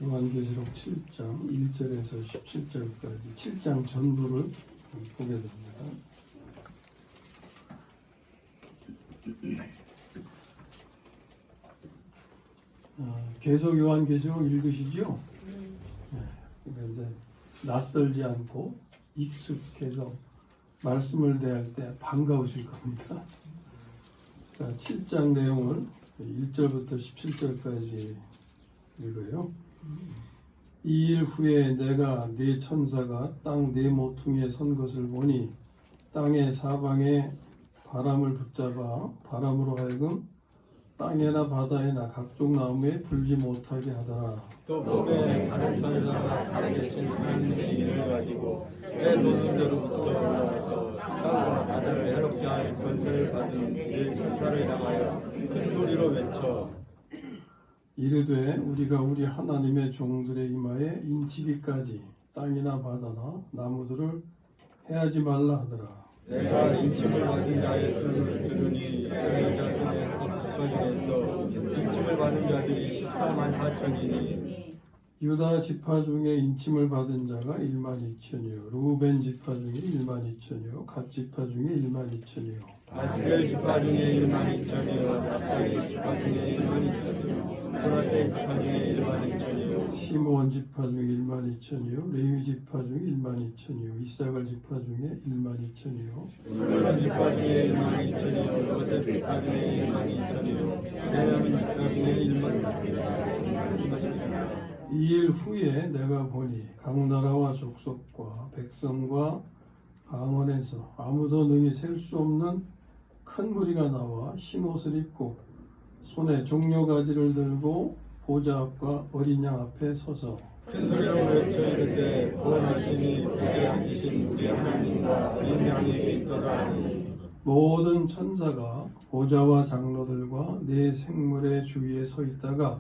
요한계시록 7장 1절에서 17절까지 7장 전부를 보게 됩니다. 계속 요한계시록 읽으시죠? 그러니까 이제 낯설지 않고 익숙해서 말씀을 대할 때 반가우실 겁니다. 자, 7장 내용을 1절부터 17절까지 읽어요. 이 일 후에 내가 네 천사가 땅 네 모퉁이에 선 것을 보니 땅의 사방에 바람을 붙잡아 바람으로 하여금 땅에나 바다에나 각종 나무에 불지 못하게 하더라. 또 몸에 다른 천사가 살아계신 하나님의 이름을 가지고 내 노른자로부터 올라와서 땅과 바다를 해롭게 할 권세를 받은 네 천사를 향하여 큰 소리로 외쳐 이르되 우리가 우리 하나님의 종들의 이마에 인치기까지 땅이나 바다나 나무들을 해하지 말라 하더라. 내가 인침을 받은 자의 수를 들으니 이스라엘 자손의 합집파 중에서 인침을 받은 자들이 14만 4천이니 유다 지파 중에 인침을 받은 자가 1만 2천이요 루벤 지파 중에 1만 2천이요 갓 지파 중에 1만 2천이요 아스엘 지파 중에 1만 2천이요 납달리 지파 중에 1만 2천이요 보라색 지파 중에 1만 2천이요 시므온 지파 중에 1만 2천이요 레위 지파 중에 1만 2천이요 이사갈 지파 중에 1만 2천이요 스불론 지파 중에 1만 2천이요 요셉 지파 중에 1만 2천이요 베냐민 지파 중에 1만 2천이요 이 일 후에 내가 보니 각 나라와 족속과 백성과 방언에서 아무도 능히 셀 수 없는 큰 무리가 나와 흰 옷을 입고 손에 종려가지를 들고 보좌 앞과 어린 양 앞에 서서 큰 소리로 외쳐 이르되 구원하시니 보좌에 앉으신 우리 하나님과 어린 양에게 있도다 하니 모든 천사가 보좌와 장로들과 네 생물의 주위에 서 있다가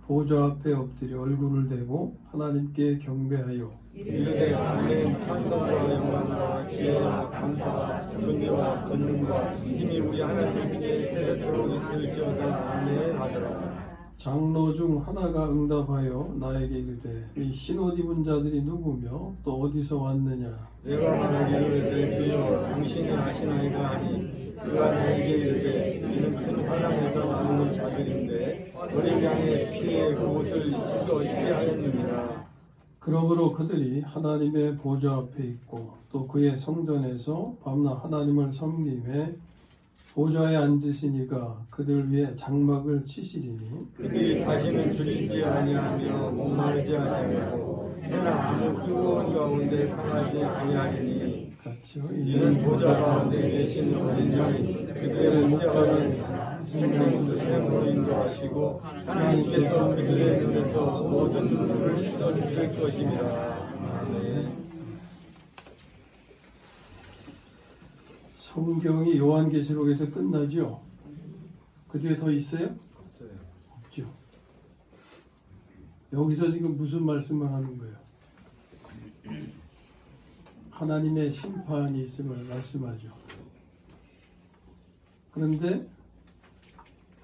보좌 앞에 엎드려 얼굴을 대고 하나님께 경배하여 이르되 아멘 찬송과 영광과 지혜와 감사와 존귀와 권능과 힘이 우리 하나님께 세세토록 있을지어다 아멘 하더라. 장로 중 하나가 응답하여 나에게 이르되 이 흰옷 입은 자들이 누구며 또 어디서 왔느냐 내가 말하기를 내 주여 당신이 아시나이다 하니 그가 나에게 이르되 이는 큰 환란에서 나오는 자들인데 어린 양의 피에 그 옷을 씻어 입게 하였느니라. 그러므로 그들이 하나님의 보좌 앞에 있고 또 그의 성전에서 밤낮 하나님을 섬김에 보좌에 앉으신 이가 그들 위에 장막을 치시리니 그들이 다시는 줄이지 아니하며 목마르지 아니하고 해나 아무 뜨거운 가운데 상하지 아니하리니 같이요. 이는 보좌 가운데 계신 어린 양이 그들의 목자는 생명수의 인도하시고 하나님께서 그들의 눈에서 모든 눈물을 씻어주실 것이니라. 아멘. 성경이 요한계시록에서 끝나죠? 그 뒤에 더 있어요? 없죠. 여기서 지금 무슨 말씀을 하는 거예요? 하나님의 심판이 있음을 말씀하죠. 그런데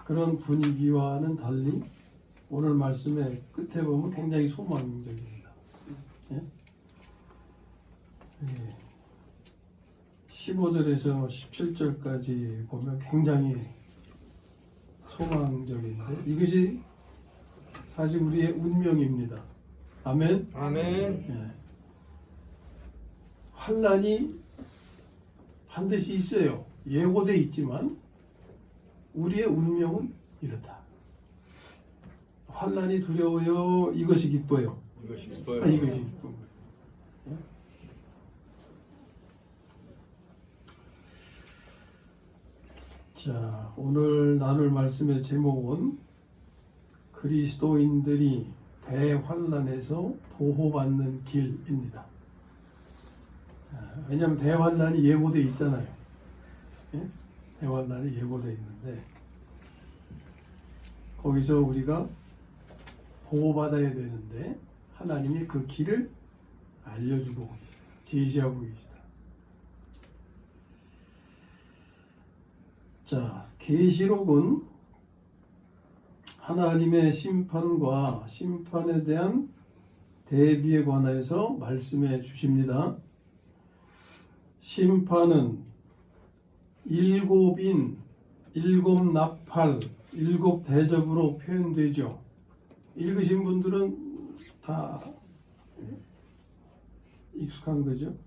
그런 분위기와는 달리 오늘 말씀의 끝에 보면 굉장히 소망적입니다. 예? 15절에서 17절까지 보면 굉장히 소망적인데 이것이 사실 우리의 운명입니다. 아멘. 아멘. 예. 환란이 반드시 있어요. 예고돼 있지만 우리의 운명은 이렇다. 환란이 두려워요. 이것이 기뻐요. 이것이 기뻐요. 이것이 기쁜 거예요. 예? 자, 오늘 나눌 말씀의 제목은 그리스도인들이 대환란에서 보호받는 길입니다. 왜냐하면 대환란이 예고되어 있잖아요. 예? 대환란이 예고되어 있는데 거기서 우리가 보호받아야 되는데 하나님이 그 길을 알려주고 계시다. 제시하고 계시다. 자, 계시록은 하나님의 심판과 심판에 대한 대비에 관해서 말씀해 주십니다. 심판은 일곱 나팔, 일곱 대접으로 표현되죠. 읽으신 분들은 다 익숙한 거죠.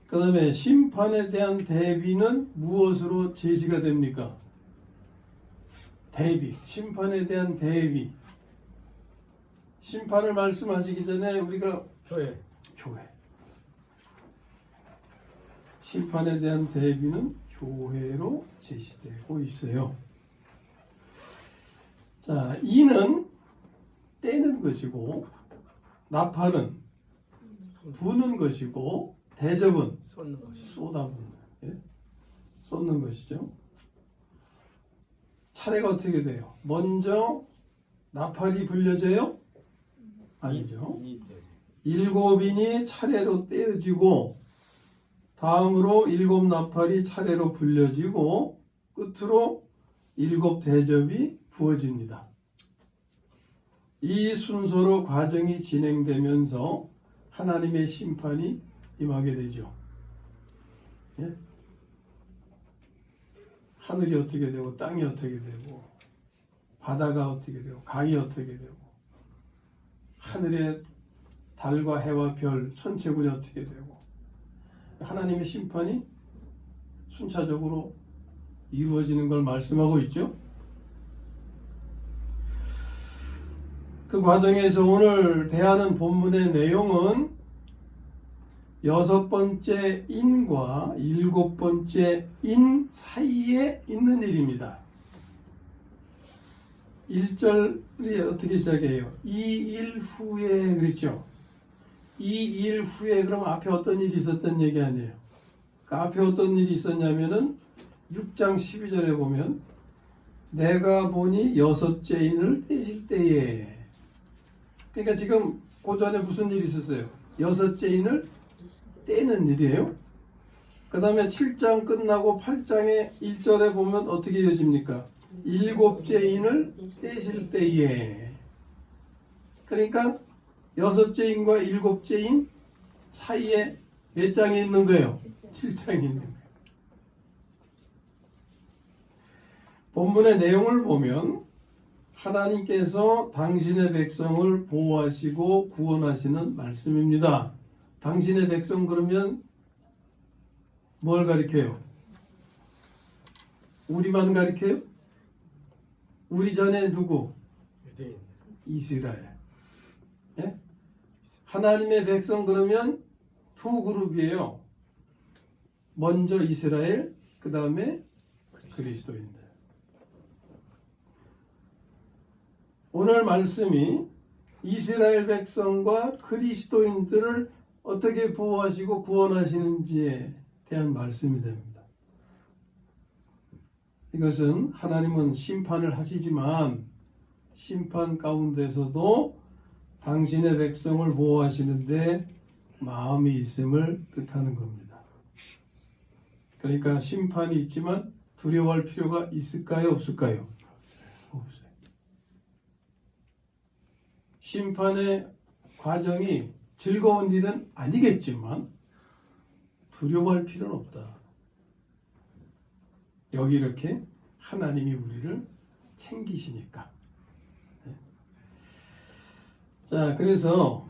그 다음에 심판에 대한 대비는 무엇으로 제시가 됩니까? 대비, 심판에 대한 대비. 심판을 말씀하시기 전에 우리가 교회. 심판에 대한 대비는 교회로 제시되고 있어요. 자, 이는 떼는 것이고, 나팔은 부는 것이고, 대접은 쏟아부는, 쏟는 것이죠. 차례가 어떻게 돼요? 먼저 나팔이 불려져요? 아니죠. 일곱인이 차례로 떼어지고, 다음으로 일곱 나팔이 차례로 불려지고, 끝으로 일곱 대접이 부어집니다. 이 순서로 과정이 진행되면서 하나님의 심판이 임하게 되죠. 예? 하늘이 어떻게 되고, 땅이 어떻게 되고, 바다가 어떻게 되고, 강이 어떻게 되고, 하늘의 달과 해와 별, 천체군이 어떻게 되고, 하나님의 심판이 순차적으로 이루어지는 걸 말씀하고 있죠. 그 과정에서 오늘 대하는 본문의 내용은 여섯 번째 인과 일곱 번째 인 사이에 있는 일입니다. 1절이 어떻게 시작해요? 이 일 후에 그랬죠. 이 일 후에 그럼 앞에 어떤 일이 있었던 얘기 아니에요. 그 앞에 어떤 일이 있었냐면은 6장 12절에 보면 내가 보니 여섯째 인을 떼실 때에, 그러니까 지금 그 전에 무슨 일이 있었어요? 여섯째 인을 떼는 일이에요. 그 다음에 7장 끝나고 8장의 1절에 보면 어떻게 이어집니까? 일곱째 인을 떼실 때에. 그러니까 여섯째 인과 일곱째 인 사이에 몇 장이 있는 거예요? 7장이 있는 거예요. 본문의 내용을 보면 하나님께서 당신의 백성을 보호하시고 구원하시는 말씀입니다. 당신의 백성 그러면 뭘 가리켜요? 우리만 가리켜요? 우리 전에 누구? 이스라엘. 예? 하나님의 백성 그러면 두 그룹이에요. 먼저 이스라엘, 그 다음에 그리스도인들. 오늘 말씀이 이스라엘 백성과 그리스도인들을 어떻게 보호하시고 구원하시는지에 대한 말씀이 됩니다. 이것은 하나님은 심판을 하시지만 심판 가운데서도 당신의 백성을 보호하시는데 마음이 있음을 뜻하는 겁니다. 그러니까 심판이 있지만 두려워할 필요가 있을까요? 없을까요? 없어요. 심판의 과정이 즐거운 일은 아니겠지만 두려워할 필요는 없다. 여기 이렇게 하나님이 우리를 챙기시니까. 자, 그래서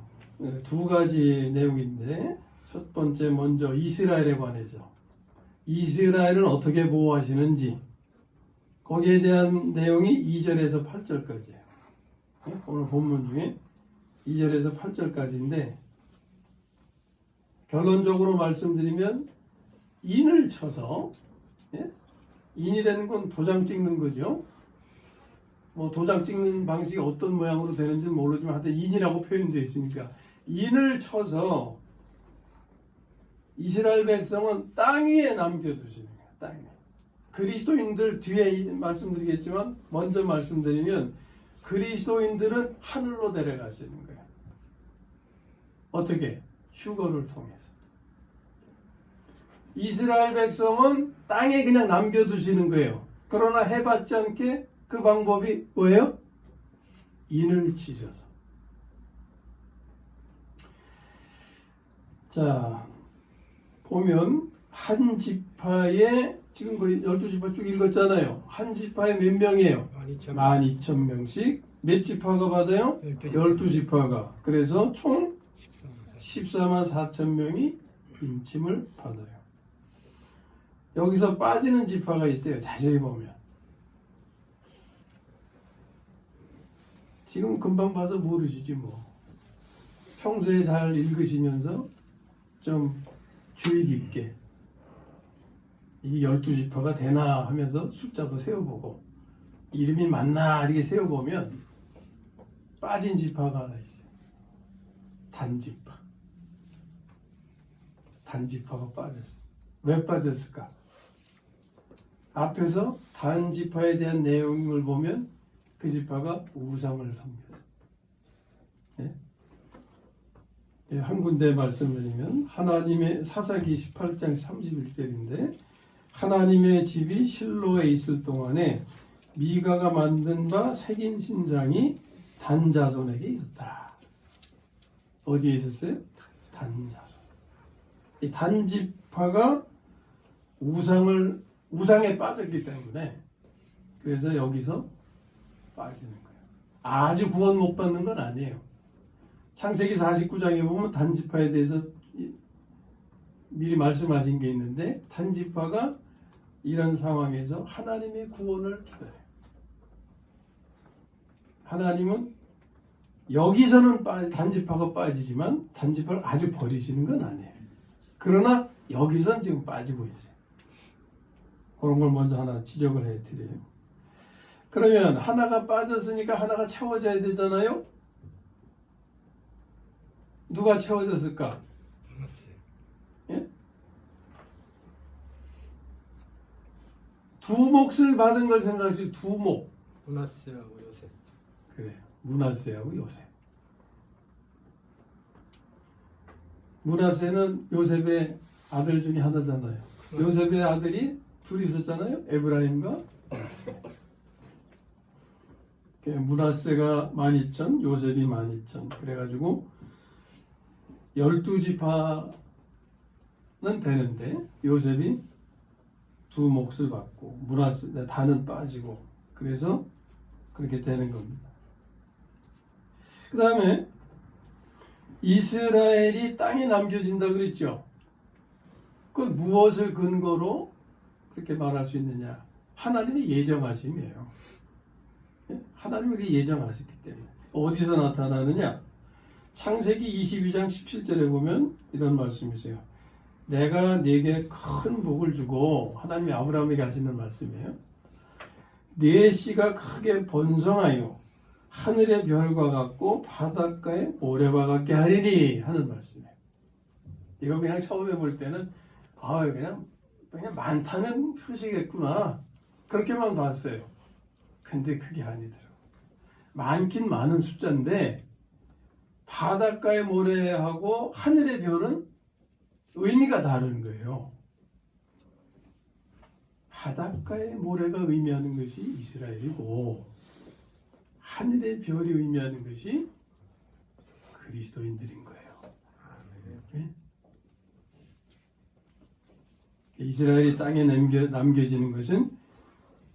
두 가지 내용인데 첫 번째 먼저 이스라엘에 관해서 이스라엘은 어떻게 보호하시는지 거기에 대한 내용이 2절에서 8절까지예요. 오늘 본문 중에 2절에서 8절까지인데 결론적으로 말씀드리면 인을 쳐서, 인이라는 건 도장 찍는 거죠. 뭐 도장 찍는 방식이 어떤 모양으로 되는지는 모르지만 하여튼 인이라고 표현되어 있으니까 인을 쳐서 이스라엘 백성은 땅 위에 남겨두시는 거예요. 땅 위에. 그리스도인들 뒤에 말씀드리겠지만 먼저 말씀드리면 그리스도인들은 하늘로 데려가시는 거예요. 어떻게? 휴거를 통해서. 이스라엘 백성은 땅에 그냥 남겨두시는 거예요. 그러나 해받지 않게 그 방법이 뭐예요? 인을 찢어서. 자, 보면 한 지파에 지금 거의 12지파 쭉 읽었잖아요. 한 지파에 몇 명이에요? 12,000명씩. 몇 지파가 받아요? 12지파가. 그래서 총 14만 4천 명이 인침을 받아요. 여기서 빠지는 지파가 있어요. 자세히 보면. 지금 금방 봐서 모르시지 뭐. 평소에 잘 읽으시면서 좀 주의 깊게 이 12지파가 되나 하면서 숫자도 세어보고 이름이 맞나 이렇게 세어보면 빠진 지파가 하나 있어요. 단지파. 단지파가 빠졌어요. 왜 빠졌을까? 앞에서 단지파에 대한 내용을 보면 그 지파가 우상을 섬겼어요. 네? 네, 한 군데 말씀드리면 하나님의 사사기 18장 31절인데 하나님의 집이 실로에 있을 동안에 미가가 만든 바 새긴 신상이 단 자손에게 있었다. 어디에 있었어요? 단 자손. 이 단지파가 우상에 빠졌기 때문에 그래서 여기서 빠지는 거예요. 아주 구원 못 받는 건 아니에요. 창세기 49장에 보면 단지파에 대해서 미리 말씀하신 게 있는데 단지파가 이런 상황에서 하나님의 구원을 기다려요. 하나님은 여기서는 단지파가 빠지지만 단지파를 아주 버리시는 건 아니에요. 그러나 여기선 지금 빠지고 있어요. 그런 걸 먼저 하나 지적을 해드려요. 그러면 하나가 빠졌으니까 하나가 채워져야 되잖아요. 누가 채워졌을까? 예? 두 몫을 받은 걸 생각하시고 두 몫. 문하세하고 요셉. 그래요. 문하세하고 요셉. 문하세는 요셉의 아들 중에 하나잖아요. 요셉의 아들이 둘이 있었잖아요. 에브라임과 문하세. 문하세가 12,000, 요셉이 12,000. 그래가지고 12지파는 되는데 요셉이 두 몫을 받고 문하세 다는 빠지고 그래서 그렇게 되는 겁니다. 그 다음에 이스라엘이 땅에 남겨진다 그랬죠. 그 무엇을 근거로 그렇게 말할 수 있느냐? 하나님의 예정하심이에요. 하나님이 그렇게 예정하셨기 때문에. 어디서 나타나느냐? 창세기 22장 17절에 보면 이런 말씀이 있어요. 내가 네게 큰 복을 주고, 하나님이 아브라함에게 하시는 말씀이에요. 네 씨가 크게 번성하여 하늘의 별과 같고 바닷가의 모래와 같게 하리니 하는 말씀이에요. 이거 그냥 처음에 볼 때는 그냥 많다는 표시겠구나 그렇게만 봤어요. 근데 그게 아니더라고요. 많긴 많은 숫자인데 바닷가의 모래하고 하늘의 별은 의미가 다른 거예요. 바닷가의 모래가 의미하는 것이 이스라엘이고 하늘의 별이 의미하는 것이 그리스도인들인 거예요. 네? 이스라엘이 땅에 남겨지는 것은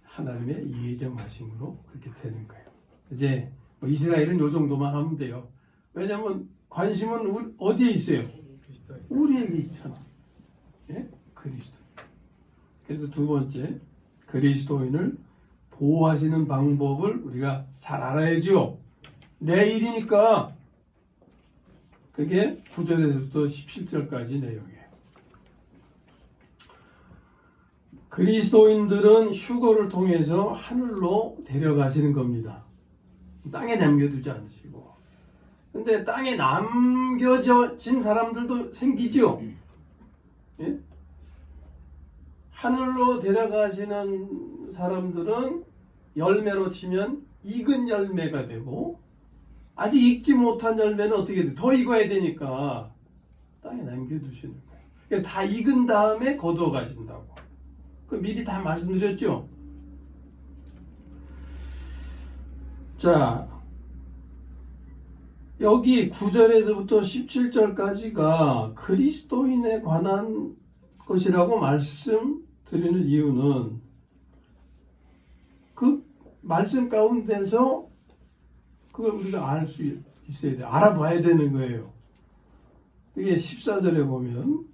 하나님의 예정하심으로 그렇게 되는 거예요. 이제 이스라엘은 이 정도만 하면 돼요. 왜냐하면 관심은 어디에 있어요? 우리에게 있잖아. 예? 그리스도. 그래서 두 번째, 그리스도인을 보호하시는 방법을 우리가 잘 알아야죠. 내 일이니까. 그게 9절에서부터 17절까지 내용이에요. 그리스도인들은 휴거를 통해서 하늘로 데려가시는 겁니다. 땅에 남겨두지 않으시고. 근데 땅에 남겨진 사람들도 생기죠. 예? 하늘로 데려가시는 사람들은 열매로 치면 익은 열매가 되고 아직 익지 못한 열매는 어떻게 돼? 더 익어야 되니까 땅에 남겨두시는 거예요. 그래서 다 익은 다음에 거두어 가신다고. 그 미리 다 말씀드렸죠. 자, 여기 9절에서부터 17절까지가 그리스도인에 관한 것이라고 말씀드리는 이유는 그 말씀 가운데서 그걸 우리가 알 수 있어야 돼. 알아봐야 되는 거예요. 이게 14절에 보면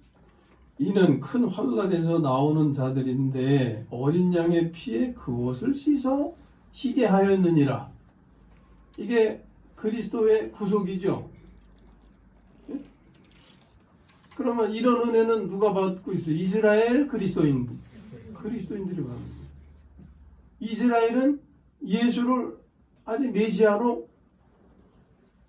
이는 큰 환난에서 나오는 자들인데 어린 양의 피에 그 옷을 씻어 희게 하였느니라. 이게 그리스도의 구속이죠. 그러면 이런 은혜는 누가 받고 있어요? 이스라엘 그리스도인들이 받는 거예요. 이스라엘은 예수를 아직 메시아로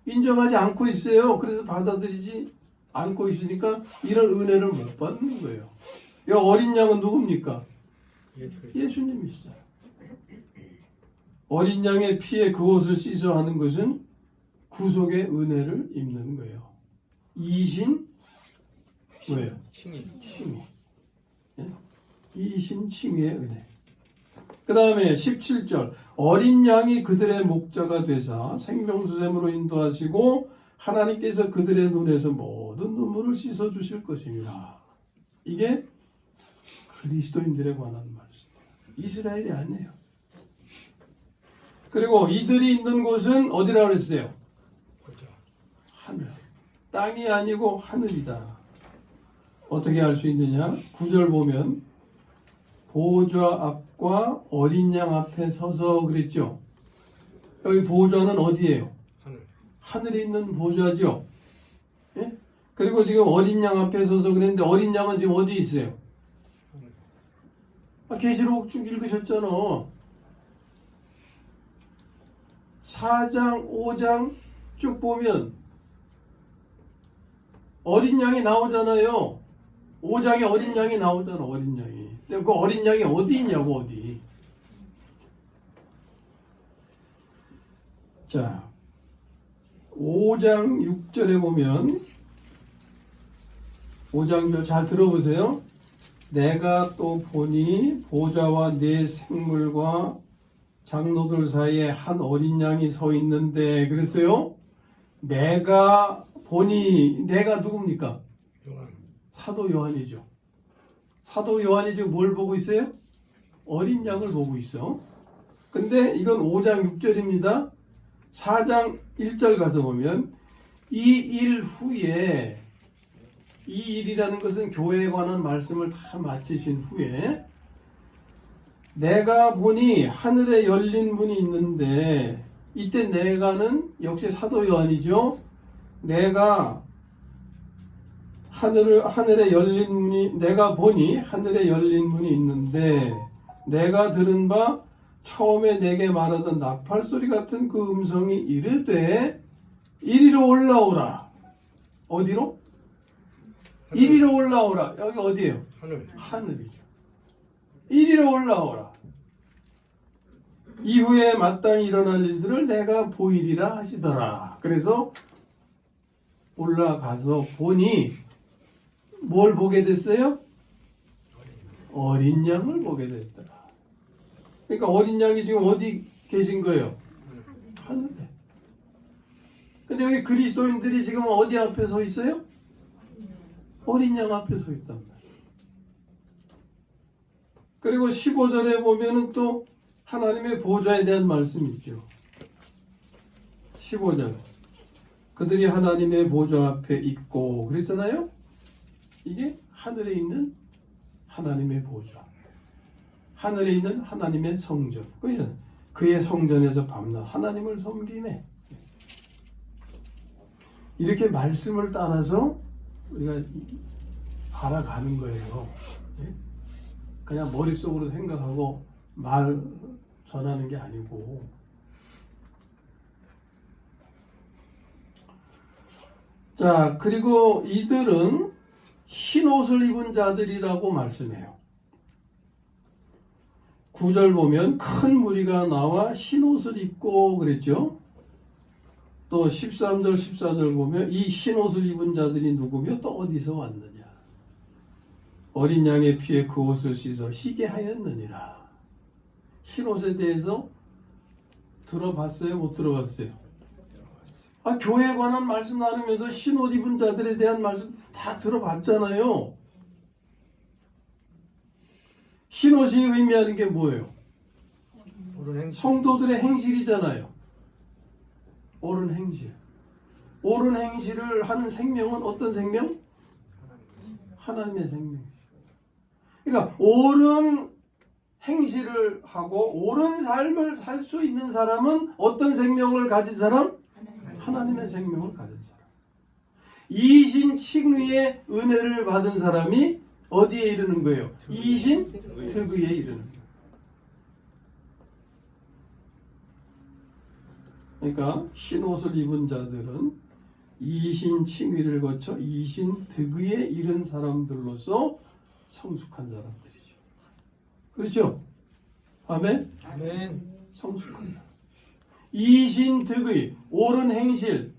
인정하지 않고 있어요. 그래서 받아들이지 않고 있으니까 이런 은혜를 못 받는 거예요. 이 어린 양은 누굽니까? 예수님이시죠. 어린 양의 피에 그 옷을 씻어 하는 것은 구속의 은혜를 입는 거예요. 이신 뭐예요? 칭의. 예? 이신 칭의의 은혜. 그 다음에 17절 어린 양이 그들의 목자가 되사 생명수샘으로 인도하시고 하나님께서 그들의 눈에서 모든 눈물을 씻어주실 것입니다. 이게 그리스도인들에 관한 말씀이에요. 이스라엘이 아니에요. 그리고 이들이 있는 곳은 어디라고 그랬어요? 하늘. 땅이 아니고 하늘이다. 어떻게 알 수 있느냐? 9절 보면 보좌 앞과 어린 양 앞에 서서 그랬죠. 여기 보좌는 어디예요? 하늘에 있는 보좌죠. 예? 그리고 지금 어린 양 앞에 서서 그랬는데 어린 양은 지금 어디 있어요? 계시록 쭉 읽으셨잖아. 4장, 5장 쭉 보면 어린 양이 나오잖아요. 5장에 어린 양이 나오잖아. 어린 양이. 근데 그 어린 양이 어디 있냐고. 어디. 자 5장 6절에 보면 5장 잘 들어보세요. 내가 또 보니 보좌와 네 생물과 장로들 사이에 한 어린 양이 서 있는데 그랬어요. 내가 보니 내가 누굽니까? 요한. 사도 요한이죠. 사도 요한이 지금 뭘 보고 있어요? 어린 양을 보고 있어. 근데 이건 5장 6절입니다. 4장 1절 가서 보면 이 일 후에 이 일이라는 것은 교회에 관한 말씀을 다 마치신 후에 내가 보니 하늘에 열린 문이 있는데 이때 내가는 역시 사도 요한이죠. 내가 하늘에 열린 문이 내가 보니 하늘에 열린 문이 있는데 내가 들은 바 처음에 내게 말하던 나팔 소리 같은 그 음성이 이르되 이리로 올라오라. 어디로? 이리로 올라오라. 여기 어디예요? 하늘이죠. 이리로 올라오라. 이후에 마땅히 일어날 일들을 내가 보이리라 하시더라. 그래서 올라가서 보니 뭘 보게 됐어요? 어린 양을 보게 됐더라. 그러니까 어린 양이 지금 어디 계신 거예요? 하늘에. 근데 여기 그리스도인들이 지금 어디 앞에 서 있어요? 어린 양 앞에 서 있단 말이에요. 그리고 15절에 보면은 또 하나님의 보좌에 대한 말씀이 있죠. 15절. 그들이 하나님의 보좌 앞에 있고 그랬잖아요. 이게 하늘에 있는 하나님의 보좌. 하늘에 있는 하나님의 성전. 그의 성전에서 밤낮 하나님을 섬기네. 이렇게 말씀을 따라서 우리가 알아가는 거예요. 그냥 머릿속으로 생각하고 말 전하는 게 아니고. 자, 그리고 이들은 흰 옷을 입은 자들이라고 말씀해요. 9절 보면 큰 무리가 나와 흰 옷을 입고 그랬죠. 또 13절 14절 보면 이 흰 옷을 입은 자들이 누구며 또 어디서 왔느냐. 어린 양의 피에 그 옷을 씻어 희게 하였느니라. 흰 옷에 대해서 들어봤어요? 못 들어봤어요? 아, 교회에 관한 말씀 나누면서 흰옷 입은 자들에 대한 말씀 다 들어봤잖아요. 흰옷이 의미하는 게 뭐예요? 옳은 행실. 성도들의 행실이잖아요. 옳은 행실. 옳은 행실을 하는 생명은 어떤 생명? 하나님의 생명. 그러니까 옳은 행실을 하고 옳은 삶을 살 수 있는 사람은 어떤 생명을 가진 사람? 하나님의 생명을 가진 사람. 이신 칭의의 은혜를 받은 사람이 어디에 이르는 거예요? 이신 득의에 이르는 거예요. 그러니까 흰옷을 입은 자들은 이신 칭의를 거쳐 이신 득의에 이른 사람들로서 성숙한 사람들이죠. 그렇죠? 아멘? 아멘. 성숙한 사람. 이신 득의, 옳은 행실,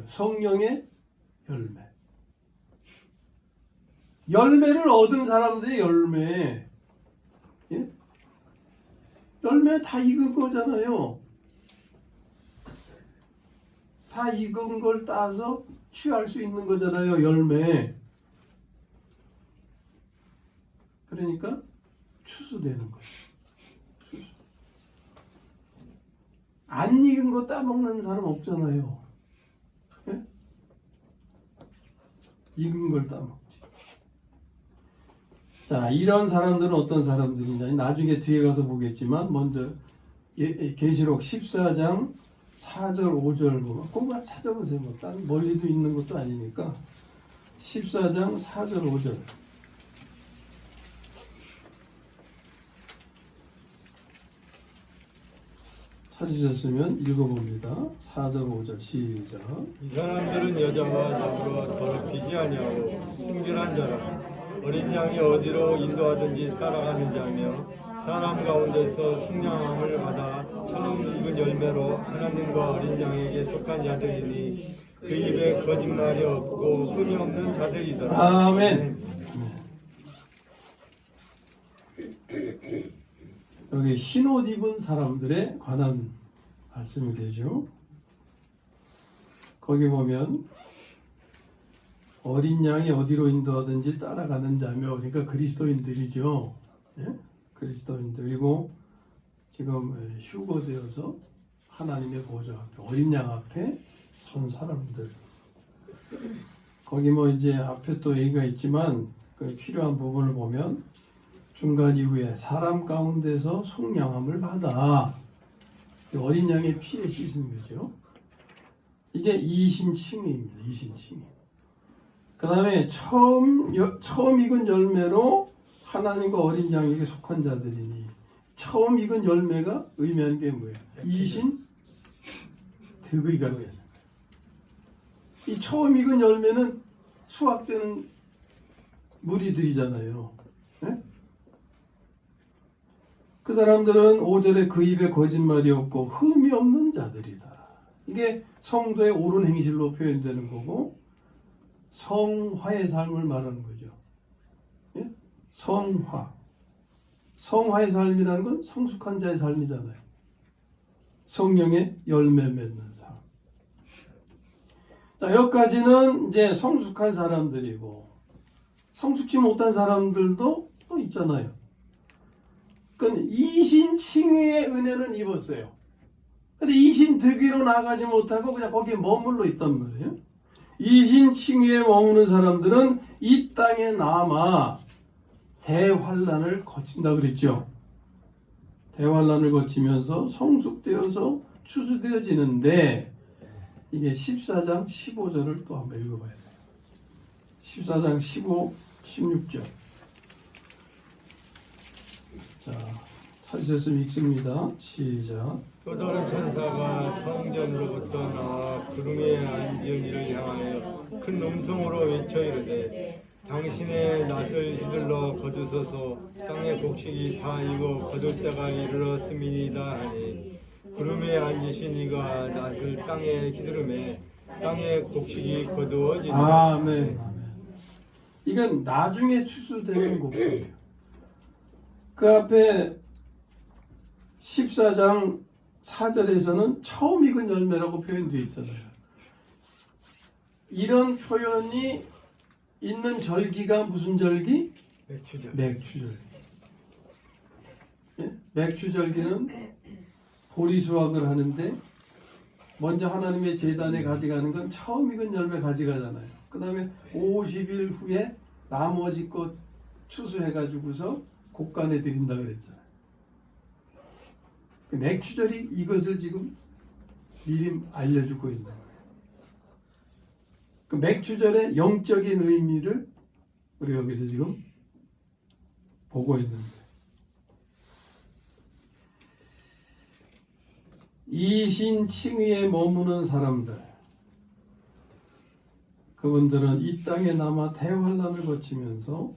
성령의 열매. 열매를 얻은 사람들의 열매. 예? 열매 다 익은 거잖아요. 다 익은 걸 따서 취할 수 있는 거잖아요. 열매. 그러니까 추수되는 거예요. 추수. 안 익은 거 따먹는 사람 없잖아요. 예? 익은 걸 따먹지. 자, 이런 사람들은 어떤 사람들이냐? 나중에 뒤에 가서 보겠지만 먼저 계시록 14장 4절 5절 보면 그거 찾아보세요. 뭐 딴 멀리도 있는 것도 아니니까 14장 4절 5절 찾으셨으면 읽어봅니다. 4절 5절 시작. 이 사람들은 여자와 더불어 더럽히지 아니하고 순결한 자라. 어린 양이 어디로 인도하든지 따라가는 자며 사람 가운데서 숙량함을 받아 처음 익은 열매로 하나님과 어린 양에게 속한 자들이니 그 입에 거짓말이 없고 흠이 없는 자들이더라. 아멘. 여기 흰옷 입은 사람들에 관한 말씀이 되죠. 거기 보면 어린 양이 어디로 인도하든지 따라가는 자며, 그러니까 그리스도인들이죠. 예? 그리스도인들. 그리고 지금 휴거되어서 하나님의 보좌 앞에, 어린 양 앞에 선 사람들. 거기 뭐 이제 앞에 또 얘기가 있지만 그 필요한 부분을 보면 중간 이후에 사람 가운데서 속량함을 받아 어린 양의 피에 씻은 거죠. 이게 이신칭의입니다. 이신칭의. 그 다음에 처음 익은 열매로 하나님과 어린 양에게 속한 자들이니, 처음 익은 열매가 의미하는 게 뭐예요? 이신 득의가 의미하는 거예요. 이 처음 익은 열매는 수확되는 무리들이잖아요. 네? 그 사람들은 5절에 그 입에 거짓말이 없고 흠이 없는 자들이다. 이게 성도의 옳은 행실로 표현되는 거고, 성화의 삶을 말하는 거죠. 예? 성화. 성화의 삶이라는 건 성숙한 자의 삶이잖아요. 성령의 열매 맺는 삶. 자, 여기까지는 이제 성숙한 사람들이고, 성숙지 못한 사람들도 또 있잖아요. 그건 이신칭의의 은혜는 입었어요. 근데 이신득의로 나가지 못하고 그냥 거기에 머물러 있단 말이에요. 이신칭의에 머무는 사람들은 이 땅에 남아 대환란을 거친다 그랬죠. 대환란을 거치면서 성숙되어서 추수되어지는데, 이게 14장 15절을 또 한번 읽어봐야 돼요. 14장 15, 16절. 자, 찾으셨으면 읽습니다. 시작. 또 다른 천사가 성전으로부터 나와 구름에 앉은 이를 향하여 큰 음성으로 외쳐 이르되, 당신의 낫을 휘둘러 거두소서. 땅의 곡식이 다 익어 거둘 때가 이르렀음이니이다 하니, 구름에 앉으신 이가 낫을 땅에 휘두르매 땅의 곡식이 거두어지니라. 아멘. 아멘. 이건 나중에 추수되는 곡식이에요. 그 앞에 14장 4절에서는 처음 익은 열매라고 표현되어 있잖아요. 이런 표현이 있는 절기가 무슨 절기? 맥주절. 맥주절기. 예? 맥주절기는 보리 수확을 하는데 먼저 하나님의 제단에 가져가는 건 처음 익은 열매 가져가잖아요. 그 다음에 50일 후에 나머지 것 추수해가지고서 곡간에 드린다 그랬잖아요. 맥주절이 이것을 지금 미리 알려주고 있는 거예요. 그 맥주절의 영적인 의미를 우리 여기서 지금 보고 있는 거예요. 이신 칭의에 머무는 사람들, 그분들은 이 땅에 남아 대환란을 거치면서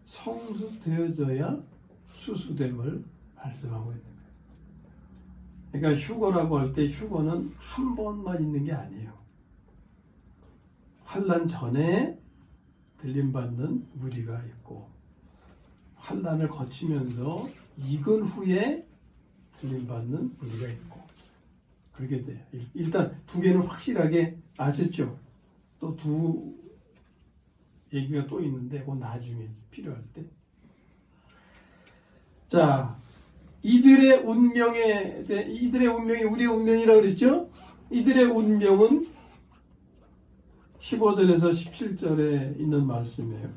성수되어져야 수수됨을 말씀하고 있는 거예요. 그러니까 휴거라고 할 때 휴거는 한 번만 있는 게 아니에요. 환란 전에 들림받는 무리가 있고 환란을 거치면서 익은 후에 들림받는 무리가 있고 그렇게 돼요. 일단 두 개는 확실하게 아셨죠? 또 두 얘기가 또 있는데 그건 나중에 필요할 때. 자, 이들의 운명이 우리의 운명이라고 그랬죠? 이들의 운명은 15절에서 17절에 있는 말씀이에요.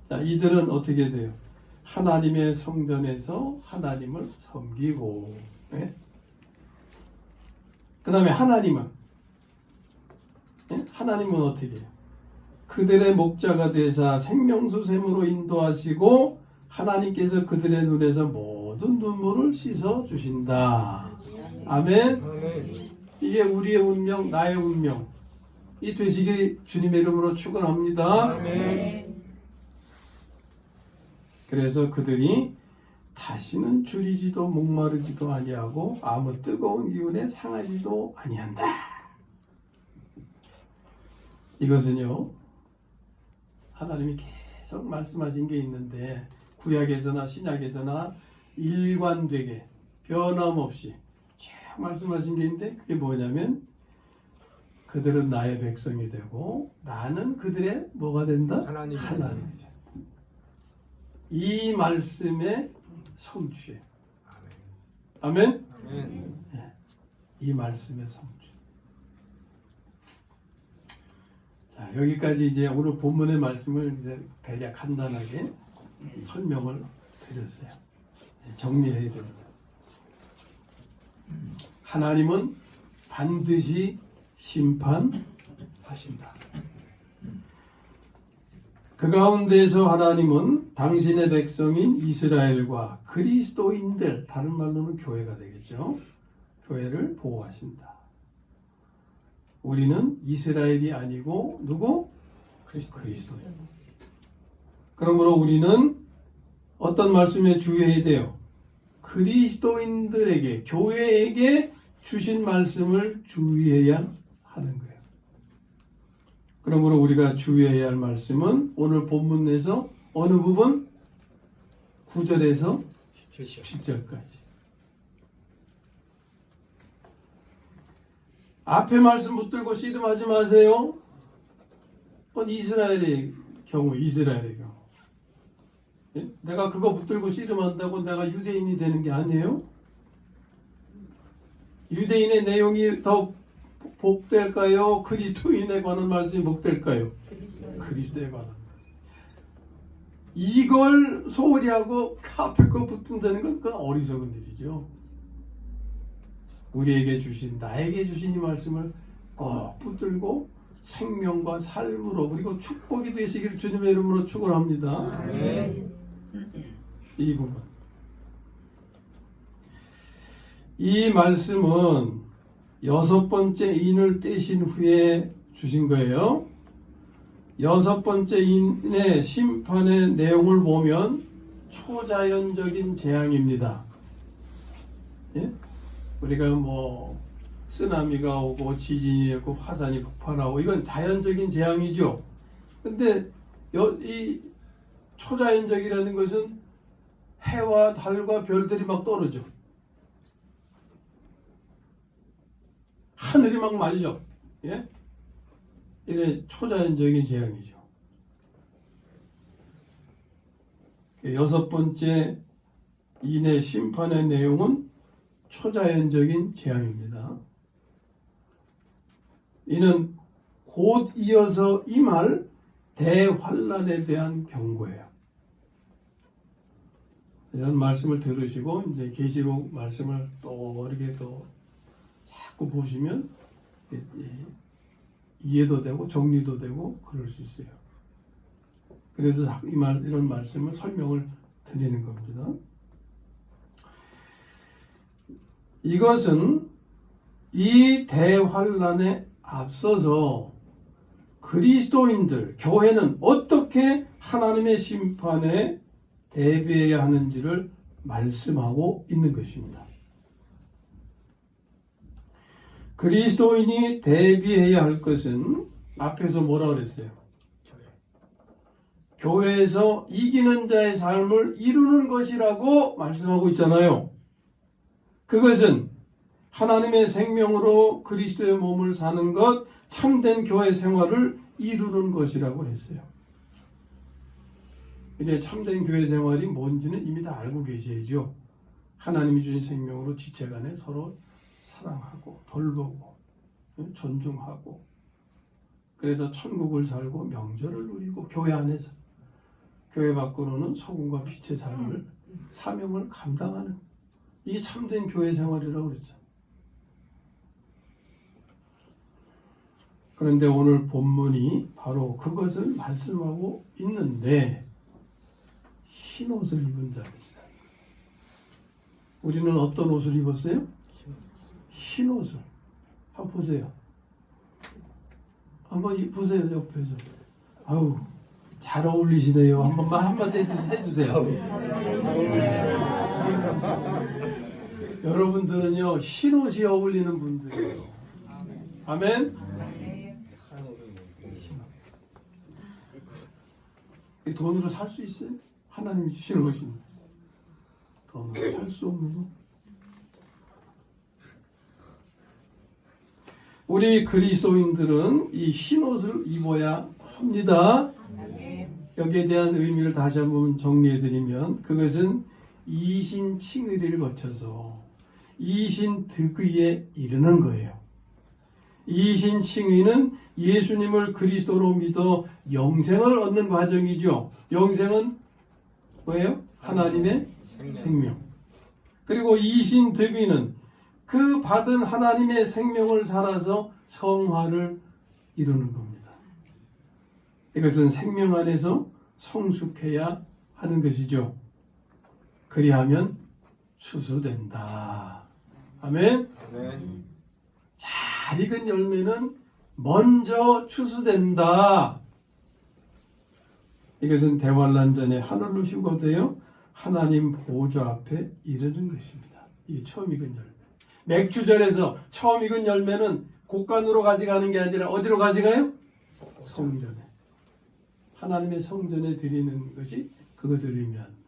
자, 이들은 어떻게 돼요? 하나님의 성전에서 하나님을 섬기고, 네? 그 다음에 하나님은 어떻게 해요? 그들의 목자가 되사 생명수 샘으로 인도하시고 하나님께서 그들의 눈에서 모든 눈물을 씻어 주신다. 아멘. 아멘. 이게 우리의 운명, 나의 운명. 이 되시기 주님의 이름으로 축원합니다. 아멘. 그래서 그들이 다시는 줄이지도 목마르지도 아니하고 아무 뜨거운 기운에 상하지도 아니한다. 이것은요, 하나님이 계속 말씀하신 게 있는데 구약에서나 신약에서나 일관되게 변함없이 쭉 말씀하신 게 있는데 그게 뭐냐면 그들은 나의 백성이 되고 나는 그들의 뭐가 된다? 하나님이죠. 이 말씀의 성취예요. 아멘? 아멘. 네, 이 말씀의 성취. 자, 여기까지 이제 오늘 본문의 말씀을 이제 대략 간단하게 설명을 드렸어요. 정리해야 됩니다. 하나님은 반드시 심판하신다. 그 가운데서 하나님은 당신의 백성인 이스라엘과 그리스도인들, 다른 말로는 교회가 되겠죠. 교회를 보호하신다. 우리는 이스라엘이 아니고 누구? 그리스도인. 그러므로 우리는 어떤 말씀에 주의해야 돼요? 그리스도인들에게, 교회에게 주신 말씀을 주의해야 하는 거예요. 그러므로 우리가 주의해야 할 말씀은 오늘 본문에서 어느 부분? 9절에서 17절까지. 앞에 말씀 붙들고 씨름하지 마세요. 그건 이스라엘의 경우. 예? 내가 그거 붙들고 씨름한다고 내가 유대인이 되는 게 아니에요. 유대인의 내용이 더 복될까요? 그리스도인에 관한 말씀이 복될까요? 그리스도에 관한 말씀. 이걸 소홀히 하고 앞에 거 붙든다는 건 그건 어리석은 일이죠. 우리에게 주신, 나에게 주신 이 말씀을 꼭 붙들고 생명과 삶으로 그리고 축복이 되시기를 주님의 이름으로 축원합니다. 이 부분. 이 말씀은 6번째 인을 떼신 후에 주신 거예요. 6번째 인의 심판의 내용을 보면 초자연적인 재앙입니다. 예? 우리가 뭐 쓰나미가 오고 지진이 오고 화산이 폭발하고 이건 자연적인 재앙이죠. 근데 이 초자연적이라는 것은 해와 달과 별들이 막 떨어져. 하늘이 막 말려. 예? 이게 초자연적인 재앙이죠. 여섯 번째 인의 심판의 내용은 초자연적인 재앙입니다. 이는 곧 이어서 임할 대환란에 대한 경고예요. 이런 말씀을 들으시고 이제 계시록 말씀을 또 이렇게 또 자꾸 보시면 이해도 되고 정리도 되고 그럴 수 있어요. 그래서 이런 말씀을 설명을 드리는 겁니다. 이것은 이 대환란에 앞서서 그리스도인들, 교회는 어떻게 하나님의 심판에 대비해야 하는지를 말씀하고 있는 것입니다. 그리스도인이 대비해야 할 것은 앞에서 뭐라 그랬어요? 교회에서 이기는 자의 삶을 이루는 것이라고 말씀하고 있잖아요. 그것은 하나님의 생명으로 그리스도의 몸을 사는 것, 참된 교회 생활을 이루는 것이라고 했어요. 이제 참된 교회 생활이 뭔지는 이미 다 알고 계셔야죠. 하나님이 주신 생명으로 지체간에 서로 사랑하고 돌보고 존중하고, 그래서 천국을 살고 명절을 누리고, 교회 안에서 교회 밖으로는 소금과 빛의 삶을 사명을 감당하는, 이게 참된 교회 생활이라고 그랬죠. 그런데 오늘 본문이 바로 그것을 말씀하고 있는데, 흰 옷을 입은 자들이다. 우리는 어떤 옷을 입었어요? 흰 옷을. 한번 보세요. 한번 보세요, 옆에서. 아우, 잘 어울리시네요. 한 번만 한마디 해주세요. 여러분들은요, 흰 옷이 어울리는 분들이에요. 아멘? 이 돈으로 살 수 있어요? 하나님이 주신 옷입니다. 돈으로 살 수 없는 것. 우리 그리스도인들은 이 흰 옷을 입어야 합니다. 여기에 대한 의미를 다시 한번 정리해드리면, 그것은 이신칭의를 거쳐서 이신득의에 이르는 거예요. 이신칭의는 예수님을 그리스도로 믿어 영생을 얻는 과정이죠. 영생은 뭐예요? 하나님의 생명. 그리고 이신득의는 그 받은 하나님의 생명을 살아서 성화를 이루는 겁니다. 이것은 생명 안에서 성숙해야 하는 것이죠. 그리하면 추수된다. 아멘? 잘 익은 열매는 먼저 추수된다. 이것은 대환란 전에 하늘로 휴거되어 하나님 보좌 앞에 이르는 것입니다. 이게 처음 익은 열매. 맥주절에서 처음 익은 열매는 곡간으로 가져가는 게 아니라 어디로 가져가요? 성전에. 하나님의 성전에 드리는 것이 그것을 의미합니다.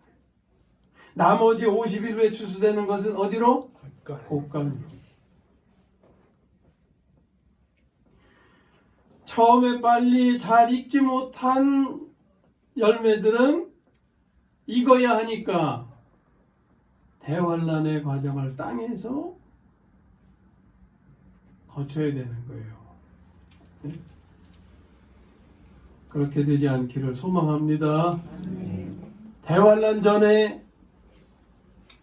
나머지 50일 후에 추수되는 것은 어디로? 곡간으로. 처음에 빨리 잘 익지 못한 열매들은 익어야 하니까 대환란의 과정을 땅에서 거쳐야 되는 거예요. 네? 그렇게 되지 않기를 소망합니다. 대환란 전에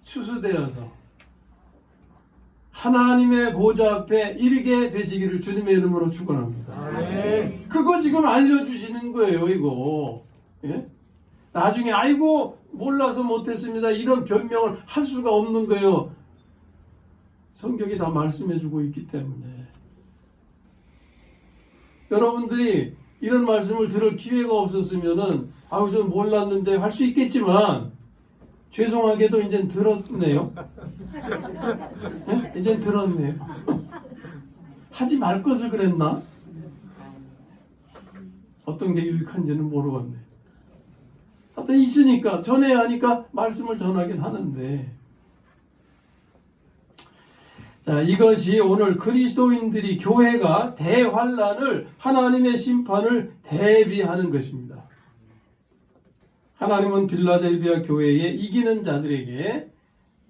추수되어서 하나님의 보좌 앞에 이르게 되시기를 주님의 이름으로 축원합니다. 그거 지금 알려주시는 거예요, 이거. 예? 나중에 아이고 몰라서 못했습니다, 이런 변명을 할 수가 없는 거예요. 성경이 다 말씀해주고 있기 때문에. 여러분들이 이런 말씀을 들을 기회가 없었으면은 아우 전 몰랐는데 할 수 있겠지만, 죄송하게도 이젠 들었네요. 네? 이젠 들었네요. 하지 말 것을 그랬나? 어떤 게 유익한지는 모르겠네. 하여튼 있으니까 전해야 하니까 말씀을 전하긴 하는데, 자, 자, 이것이 오늘 그리스도인들이 교회가 대환란을 하나님의 심판을 대비하는 것입니다. 하나님은 빌라델비아 교회에 이기는 자들에게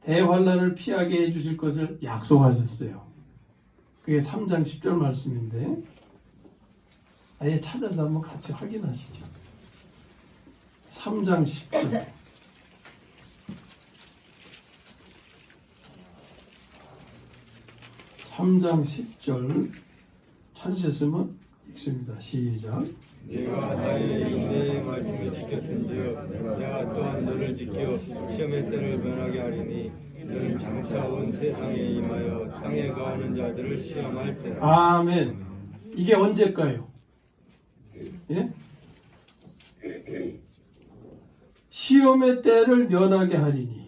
대환란을 피하게 해주실 것을 약속하셨어요. 그게 3장 10절 말씀인데 아예 찾아서 한번 같이 확인하시죠. 3장 10절. 3장 10절 찾으셨으면 읽습니다. 시작. 내가 나의 인내의 말씀을 지켰은지요 내가 또한 너를 지켜 시험의 때를 면하게 하리니 너는 장차 온 세상에 임하여 땅에 거하는 자들을 시험할 때라. 아멘. 이게 언제일까요? 예? 시험의 때를 면하게 하리니.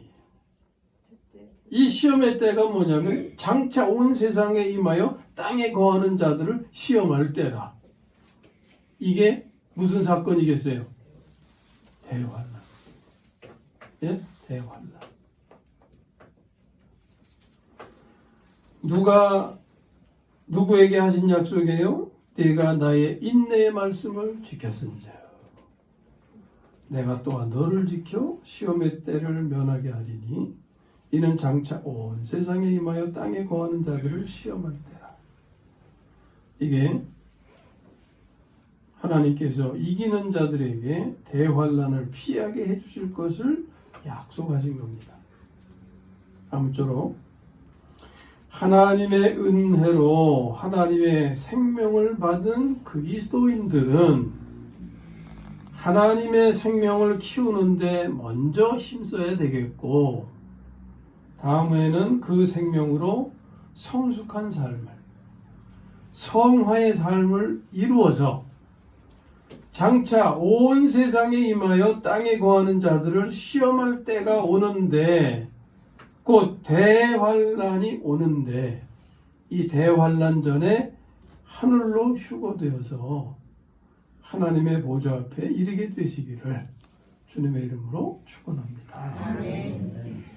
이 시험의 때가 뭐냐면 장차 온 세상에 임하여 땅에 거하는 자들을 시험할 때라. 이게 무슨 사건이겠어요? 대환란. 예? 대환란. 누구에게 하신 약속이에요? 내가 나의 인내의 말씀을 지켰은지요. 내가 또한 너를 지켜 시험의 때를 면하게 하리니 이는 장차 온 세상에 임하여 땅에 거하는 자들을 시험할 때라. 이게 하나님께서 이기는 자들에게 대환란을 피하게 해주실 것을 약속하신 겁니다. 아무쪼록 하나님의 은혜로 하나님의 생명을 받은 그리스도인들은 하나님의 생명을 키우는데 먼저 힘써야 되겠고, 다음에는 그 생명으로 성숙한 삶을, 성화의 삶을 이루어서 장차 온 세상에 임하여 땅에 거하는 자들을 시험할 때가 오는데, 곧 대환란이 오는데, 이 대환란 전에 하늘로 휴거되어서 하나님의 보좌 앞에 이르게 되시기를 주님의 이름으로 축원합니다. 아멘.